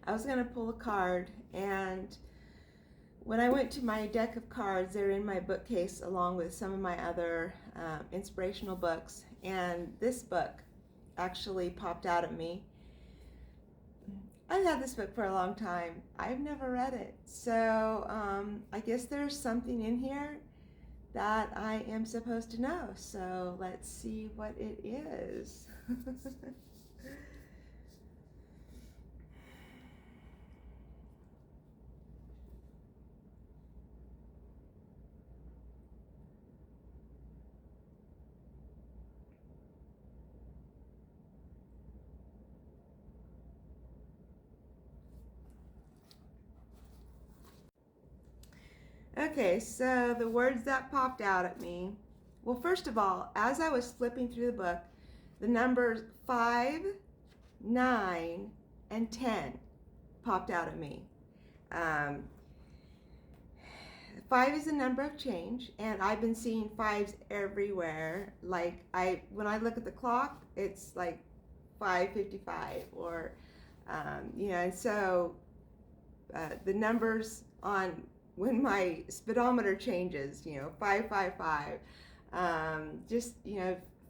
I was going to pull a card, and when I went to my deck of cards, they're in my bookcase along with some of my other inspirational books, and this book actually popped out at me. I've had this book for a long time. I've never read it, so I guess there's something in here that I am supposed to know. So let's see what it is. Okay, so the words that popped out at me. Well, first of all, as I was flipping through the book, the numbers 5, 9, and 10 popped out at me. 5 is a number of change, and I've been seeing 5s everywhere. Like when I look at the clock, it's like 5:55, or and so the numbers on when my speedometer changes, 555, just,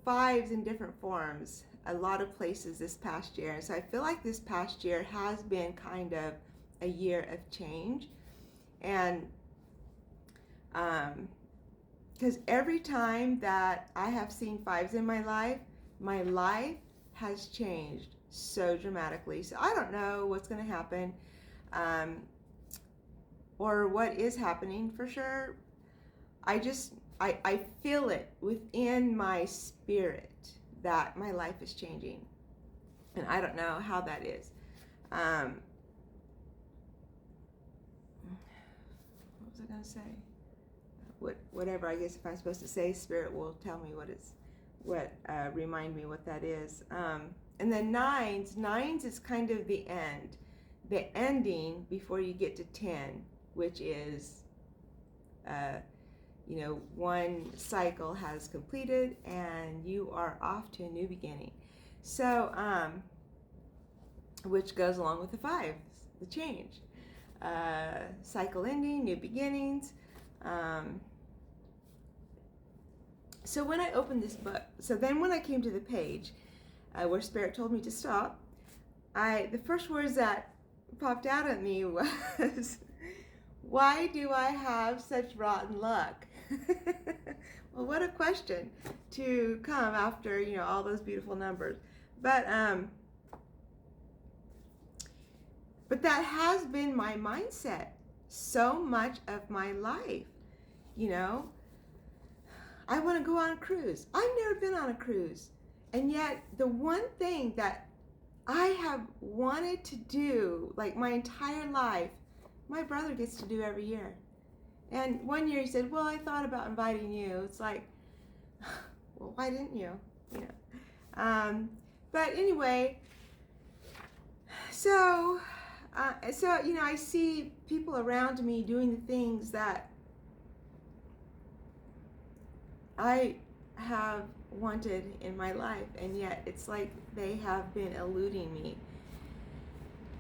fives in different forms, a lot of places this past year. So I feel like this past year has been kind of a year of change. And because every time that I have seen 5s in my life has changed so dramatically. So I don't know what's going to happen. Or what is happening for sure. I feel it within my spirit that my life is changing, and I don't know how that is. What was I gonna say? Whatever. I guess if I'm supposed to say, spirit will tell me remind me what that is. And then nines is kind of the ending before you get to 10. Which is, one cycle has completed and you are off to a new beginning. So, which goes along with the 5s, the change. Cycle ending, new beginnings. So when I opened this book, then when I came to the page where Spirit told me to stop, the first words that popped out at me was, why do I have such rotten luck? Well, what a question to come after, all those beautiful numbers. But that has been my mindset so much of my life. I want to go on a cruise. I've never been on a cruise. And yet the one thing that I have wanted to do, like my entire life, my brother gets to do every year. And one year he said, well, I thought about inviting you. It's like, well, why didn't you? But anyway, so I see people around me doing the things that I have wanted in my life, and yet it's like they have been eluding me.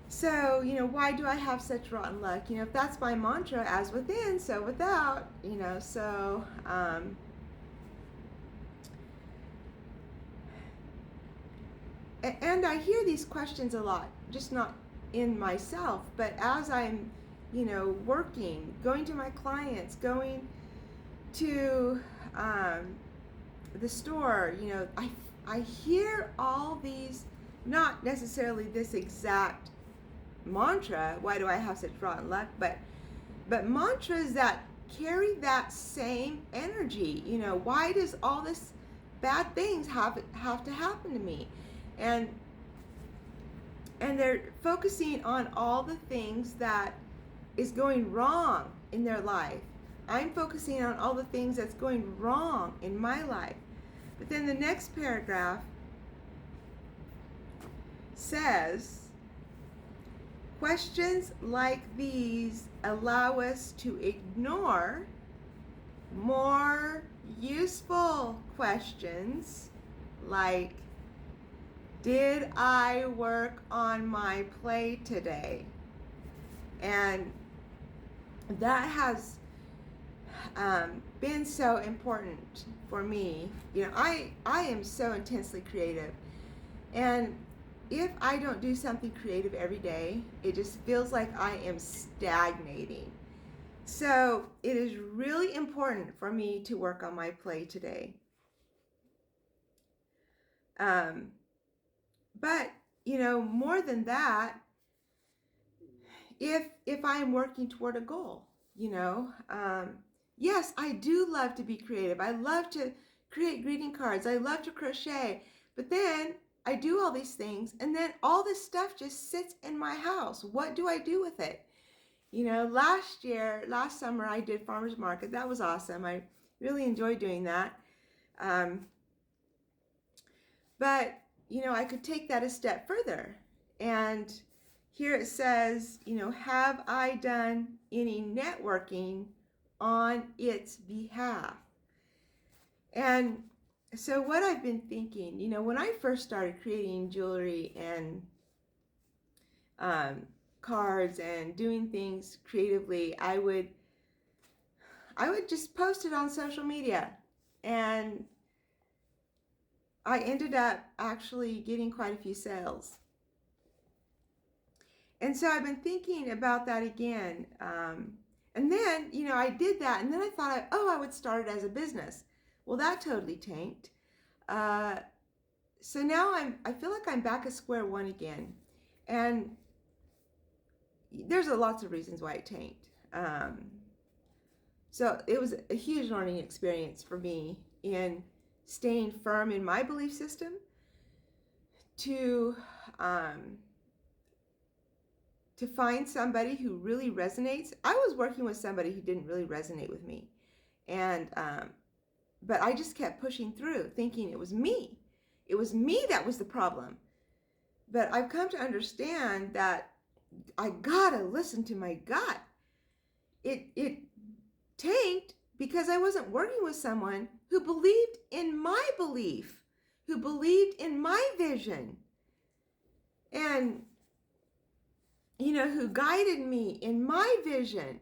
So, why do I have such rotten luck? If that's my mantra, as within, so without, and I hear these questions a lot, just not in myself, but as I'm, working, going to my clients, going to the store, I hear all these, not necessarily this exact mantra, why do I have such rotten luck, but mantras that carry that same energy. Why does all this bad things have to happen to me? And they're focusing on all the things that is going wrong in their life. I'm focusing on all the things that's going wrong in my life. But then the next paragraph says, questions like these allow us to ignore more useful questions like, Did I work on my play today? And that has been so important for me. I am so intensely creative, and if I don't do something creative every day, it just feels like I am stagnating. So it is really important for me to work on my play today. But more than that, if I am working toward a goal, yes, I do love to be creative. I love to create greeting cards. I love to crochet. But then I do all these things, and then all this stuff just sits in my house. What do I do with it? Last summer, I did farmers market. That was awesome. I really enjoyed doing that. But I could take that a step further. And here it says, have I done any networking on its behalf? And so what I've been thinking, when I first started creating jewelry and cards and doing things creatively, I would just post it on social media, and I ended up actually getting quite a few sales. And so I've been thinking about that again. And then, I did that, and then I thought, I would start it as a business. Well, that totally tanked. So now I feel like I'm back at square one again. And there's lots of reasons why it tanked. So it was a huge learning experience for me in staying firm in my belief system, to find somebody who really resonates. I was working with somebody who didn't really resonate with me, and but I just kept pushing through, thinking it was me. It was me that was the problem. But I've come to understand that I gotta listen to my gut. It tanked because I wasn't working with someone who believed in my belief, who believed in my vision, and who guided me in my vision.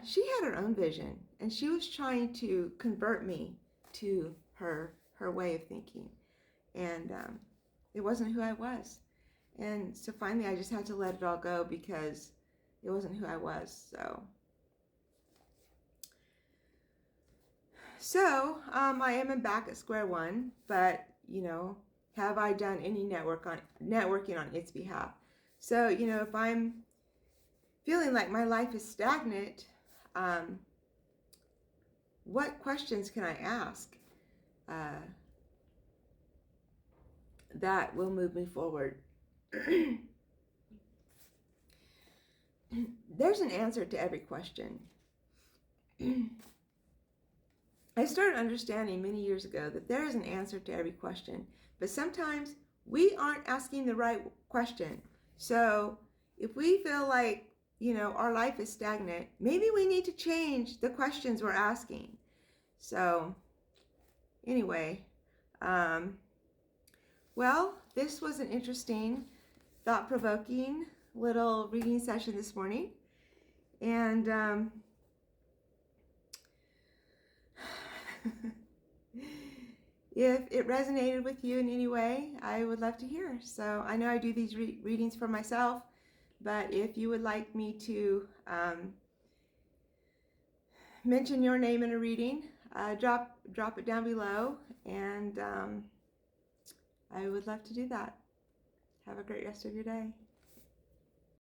She had her own vision, and she was trying to convert me to her way of thinking, and it wasn't who I was. And so finally I just had to let it all go because it wasn't who I was. So I am back at square one, but have I done any networking on its behalf? So if I'm feeling like my life is stagnant, what questions can I ask that will move me forward? There's an answer to every question. I started understanding many years ago that there is an answer to every question, but sometimes we aren't asking the right question. So if we feel like, our life is stagnant, maybe we need to change the questions we're asking. So anyway, well, this was an interesting, thought-provoking little reading session this morning. And if it resonated with you in any way, I would love to hear. So I know I do these readings for myself, but if you would like me to mention your name in a reading, drop it down below, and I would love to do that. Have a great rest of your day.